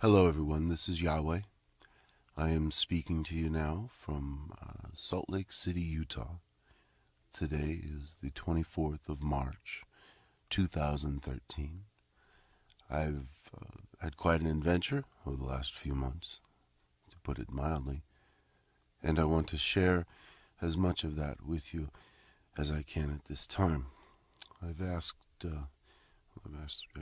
Hello, everyone. This is Yahweh. I am speaking to you now from Salt Lake City, Utah. Today is the 24th of March, 2013. I've had quite an adventure over the last few months, to put it mildly, and I want to share as much of that with you as I can at this time. I've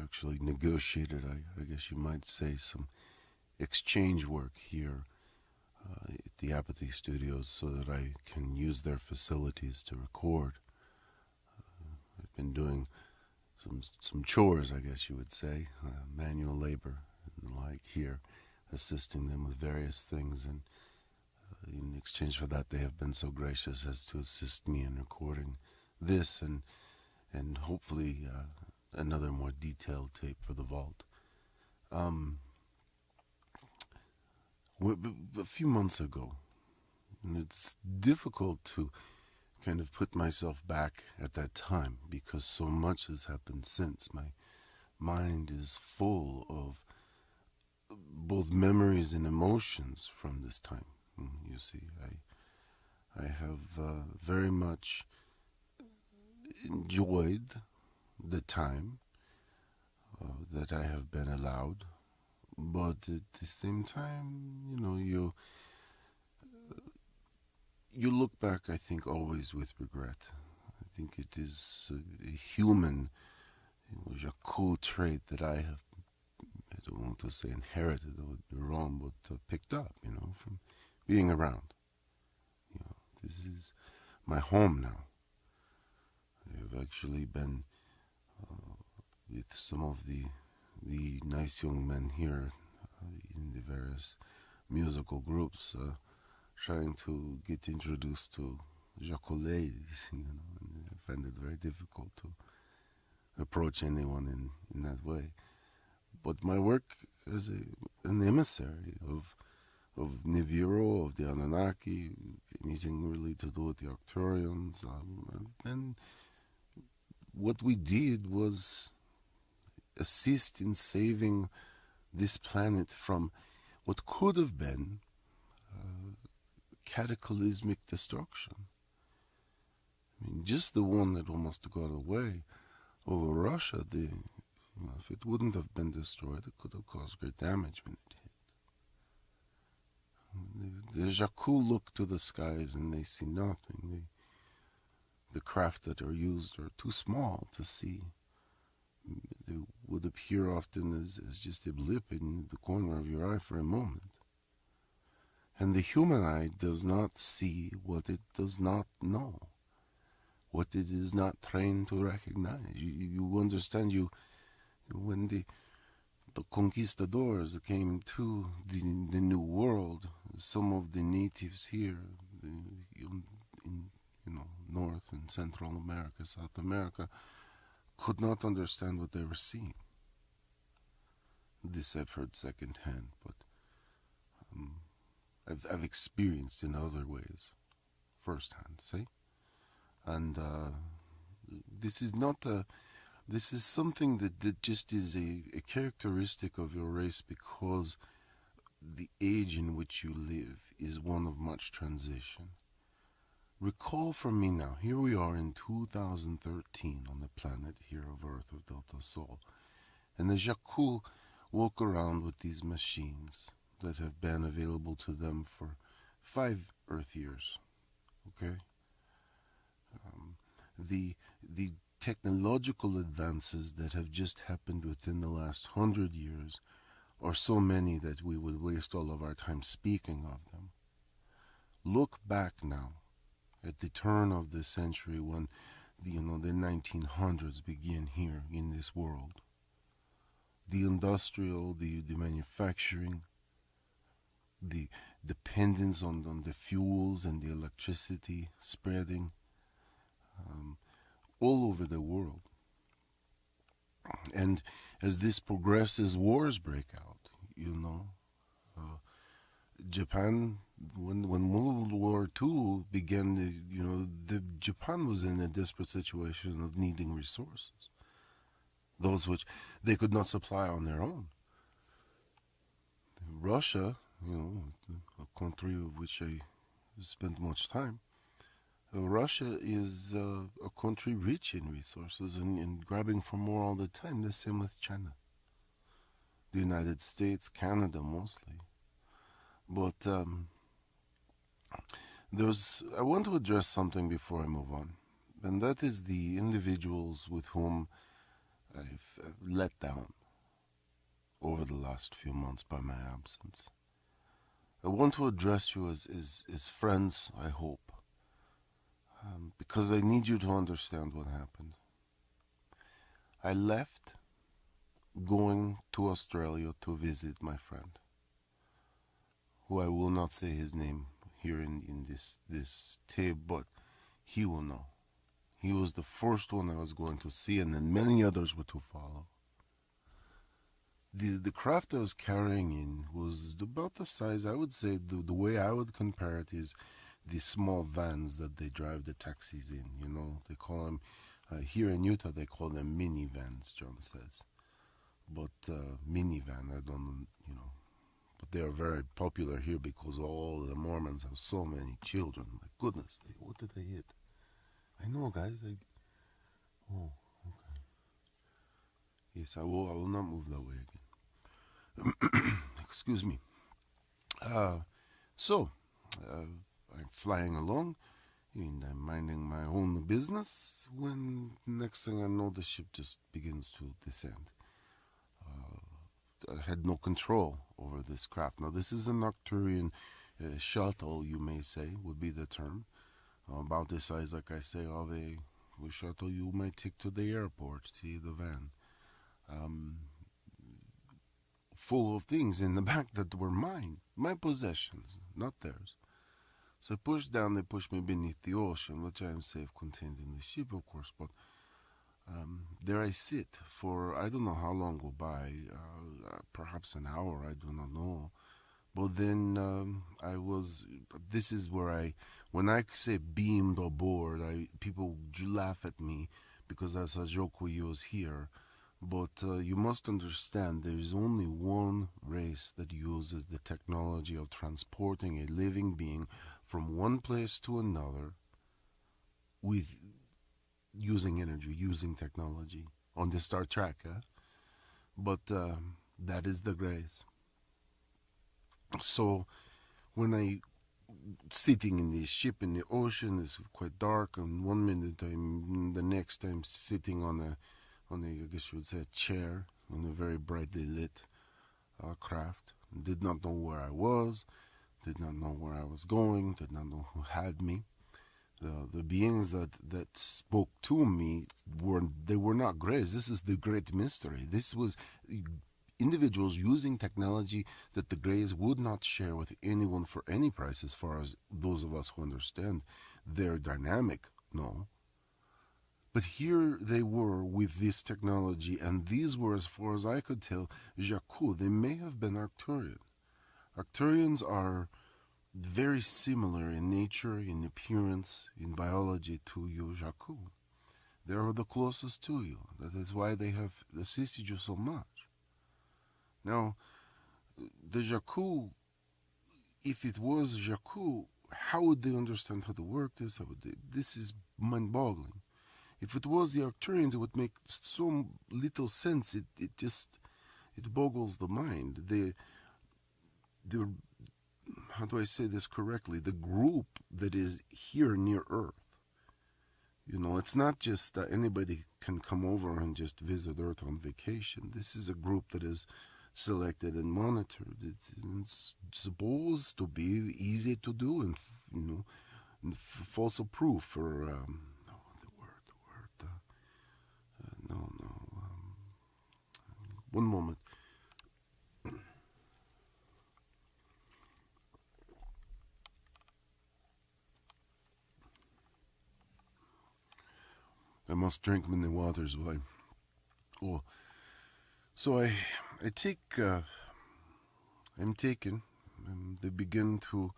actually negotiated, I guess you might say, some exchange work here at the Apathy Studios so that I can use their facilities to record. I've been doing some chores, I guess you would say, manual labor and the like here, assisting them with various things, and in exchange for that they have been so gracious as to assist me in recording this and hopefully another more detailed tape for the vault. A few months ago, and it's difficult to kind of put myself back at that time because so much has happened since. My mind is full of both memories and emotions from this time. You see, I have very much enjoyed the time that I have been allowed, but at the same time, you look back, I think, always with regret. I think it is a human, Yajweh trait that I have, I don't want to say inherited, that would be wrong, but picked up, from being around. This is my home now. I have actually been with some of the nice young men here in the various musical groups, trying to get introduced to Yajweh, and I find it very difficult to approach anyone in that way. But my work as an emissary of Nibiru, of the Anunnaki, anything really to do with the Arcturians, and what we did was assist in saving this planet from what could have been cataclysmic destruction. I mean, just the one that almost got away over Russia, if it wouldn't have been destroyed, it could have caused great damage when it hit. The Yajweh look to the skies and they see nothing. The craft that are used are too small to see. They would appear often as just a blip in the corner of your eye for a moment. And the human eye does not see what it does not know, what it is not trained to recognize. You understand, when the conquistadors came to the New World, some of the natives here in North and Central America, South America, could not understand what they were seeing. This I've heard secondhand, but I've experienced in other ways, firsthand. See, and this is something that just is a characteristic of your race because the age in which you live is one of much transition. Recall from me now, here we are in 2013 on the planet here of Earth, of Delta Sol, and the Yajweh walk around with these machines that have been available to them for 5 Earth years. Okay, the technological advances that have just happened within the last 100 years are so many that we would waste all of our time speaking of them. Look back now at the turn of the century when the 1900s begin here in this world. The industrial, the manufacturing, the dependence on the fuels and the electricity spreading all over the world. And as this progresses, wars break out. Japan, when World War II began, the Japan was in a desperate situation of needing resources, those which they could not supply on their own. Russia, a country of which I spent much time. Russia is a country rich in resources and grabbing for more all the time. The same with China, the United States, Canada mostly. But I want to address something before I move on, and that is the individuals with whom I've let down over the last few months by my absence. I want to address you as friends, I hope, because I need you to understand what happened. I left going to Australia to visit my friend, who I will not say his name here in this tape, but he will know. He was the first one I was going to see, and then many others were to follow. The craft I was carrying in was about the size, I would say, the way I would compare it is the small vans that they drive the taxis in. They call them, here in Utah, they call them minivans, John says. But minivan, I don't, but they are very popular here because all the Mormons have so many children. My goodness, what did I hit? I know, guys. Oh, okay. Yes, I will not move that way again. Excuse me. So, I'm flying along and I'm minding my own business when next thing I know the ship just begins to descend. I had no control over this craft. Now, this is an Arcturian shuttle, you may say, would be the term. About this size, like I say, of a shuttle you might take to the airport, see the van. Full of things in the back that were mine, my possessions, not theirs. So I pushed down, they pushed me beneath the ocean, which I am safe contained in the ship, of course, but there I sit for I don't know how long go by, perhaps an hour, I do not know. But then this is where when I say beamed aboard, people laugh at me because that's a joke we use here. But you must understand there is only one race that uses the technology of transporting a living being from one place to another with using energy, using technology on the Star Trek. But that is the grace. So when I sitting in this ship in the ocean, it's quite dark, and the next I'm sitting on a I guess you would say a chair on a very brightly lit craft. Did not know where I was, did not know where I was going, did not know who had me. The beings that spoke to me were not grays. This is the great mystery. This was individuals using technology that the Greys would not share with anyone for any price, as far as those of us who understand their dynamic know. But here they were with this technology, and these were, as far as I could tell, Jakku. They may have been Arcturian. Arcturians are very similar in nature, in appearance, in biology to you, Jakku. They are the closest to you. That is why they have assisted you so much. Now, the Jakku, if it was Jakku, how would they understand how to work this? This is mind-boggling. If it was the Arcturians, it would make so little sense. It boggles the mind. How do I say this correctly? The group that is here near Earth. It's not just that anybody can come over and just visit Earth on vacation. This is a group that is selected and monitored. It's supposed to be easy to do and false proof for one moment. I must drink many waters while so I take I'm taken, and they begin to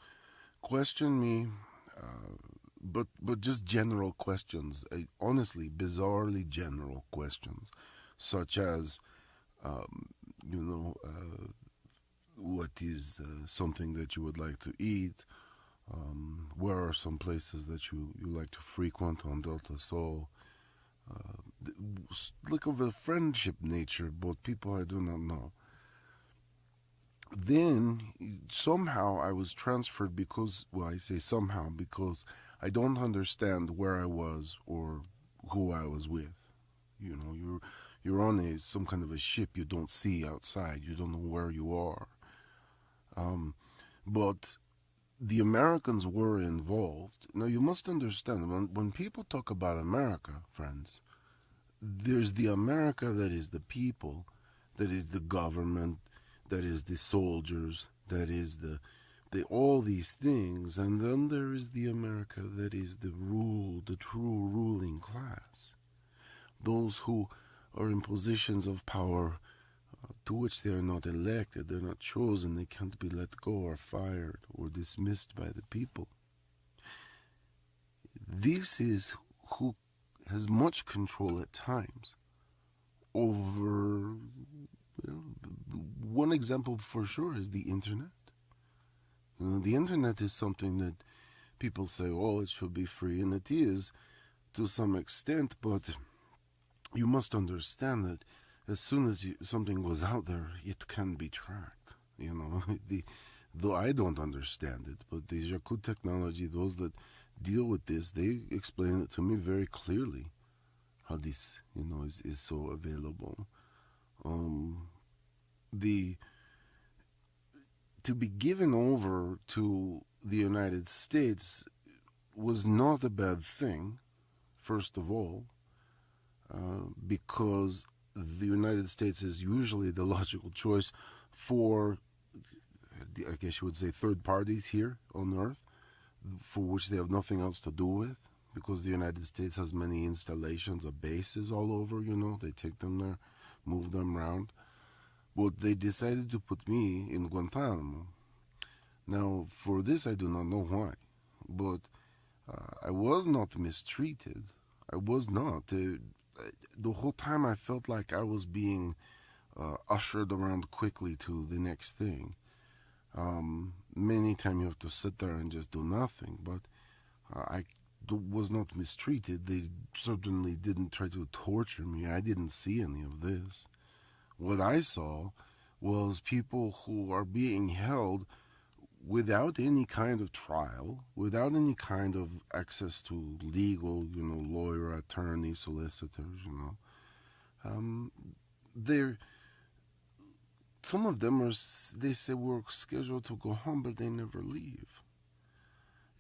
question me, but just general questions, honestly bizarrely general questions, such as what is something that you would like to eat, where are some places that you like to frequent on Delta Sol, like of a friendship nature, but people I do not know. Then somehow I was transferred because, well, I say somehow because I don't understand where I was or who I was with. You know, you're on some kind of a ship you don't see outside. You don't know where you are. But the Americans were involved. Now you must understand when people talk about America, friends, there's the America that is the people, that is the government, that is the soldiers, that is the all these things, and then there is the America that is the true ruling class, those who are in positions of power to which they are not elected, they're not chosen, they can't be let go or fired or dismissed by the people. This is who has much control at times over. One example for sure is the internet. The internet is something that people say, oh, it should be free, and it is to some extent, but you must understand that as soon as something goes out there, it can be tracked. Though I don't understand it, but the Jakku technology, those that deal with this, they explain it to me very clearly how this, is so available. The To be given over to the United States was not a bad thing, first of all, because the United States is usually the logical choice for, I guess you would say, third parties here on Earth, for which they have nothing else to do with, because the United States has many installations of bases all over, they take them there, move them around. But they decided to put me in Guantanamo. Now, for this, I do not know why, but I was not mistreated. I was not. The whole time I felt like I was being ushered around quickly to the next thing. Many times you have to sit there and just do nothing, but I was not mistreated. They certainly didn't try to torture me. I didn't see any of this. What I saw was people who are being held without any kind of trial, without any kind of access to legal, lawyer, attorney, solicitors, they're some of them they say we're scheduled to go home, but they never leave.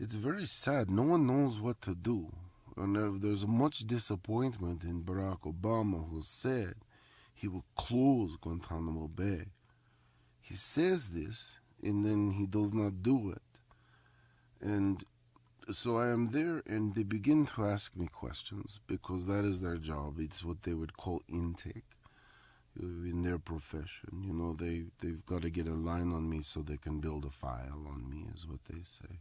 It's very sad. No one knows what to do. And there's much disappointment in Barack Obama, who said he will close Guantanamo Bay. He says this, and then he does not do it. And so I am there, and they begin to ask me questions, because that is their job. It's what they would call intake in their profession. They've got to get a line on me so they can build a file on me, is what they say.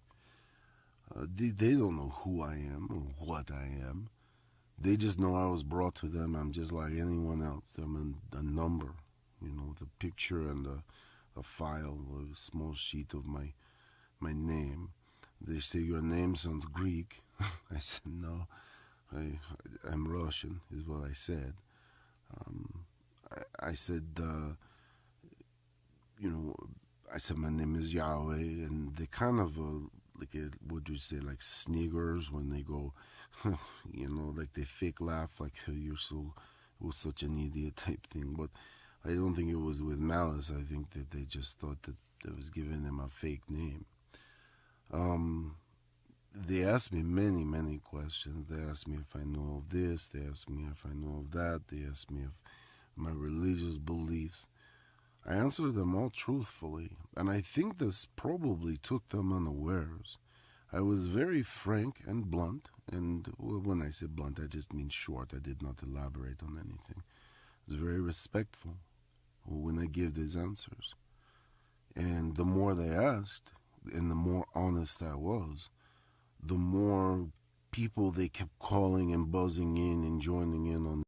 They don't know who I am or what I am. They just know I was brought to them. I'm just like anyone else. I'm a number, the picture and a file, a small sheet of my name. They say, your name sounds Greek. I said, no, I'm Russian, is what I said. I said, I said, my name is Yajweh, and they kind of, what you say, like sniggers when they go, like they fake laugh, like you're it was such an idiot type thing. But I don't think it was with malice. I think that they just thought that I was giving them a fake name. They asked me many, many questions. They asked me if I know of this. They asked me if I know of that. They asked me if my religious beliefs. I answered them all truthfully, and I think this probably took them unawares. I was very frank and blunt, and when I say blunt, I just mean short. I did not elaborate on anything. I was very respectful when I gave these answers. And the more they asked, and the more honest I was, the more people they kept calling and buzzing in and joining in on